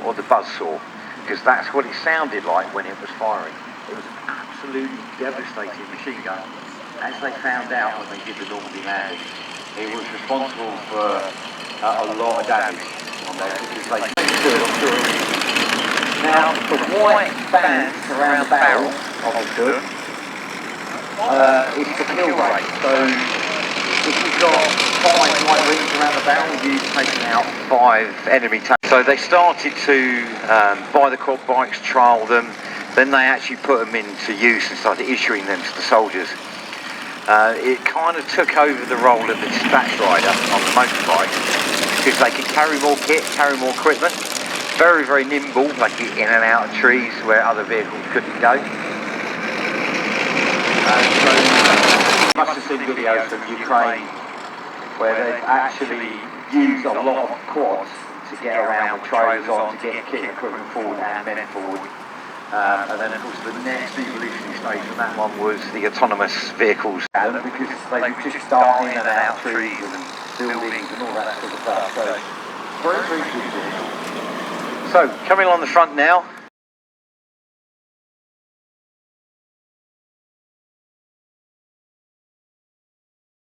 or the buzz saw, because that's what it sounded like when it was firing. It was an absolutely devastating machine gun. As they found out when they did the Normandy landing, it was responsible for a lot of damage on there, because they now, the white bands around the barrel of the gun is the kill rate. So if you've got 5 white rings around the barrel, you've taken out 5 enemy tanks. So they started to buy the quad bikes, trial them, then they actually put them into use and started issuing them to the soldiers. It kind of took over the role of the dispatch rider on the motorbike, because they could carry more kit, carry more equipment. Very, very nimble, like in and out of trees where other vehicles couldn't go. So you must have seen videos from Ukraine where they've actually used a lot of quads to get around with trailers on, to get kit and equipment forward and men forward. And then of course the next evolutionary stage from that one was the autonomous vehicles, because they could just dart in and out trees and buildings and all that sort of stuff. So very, very good vehicle. So, coming along the front now,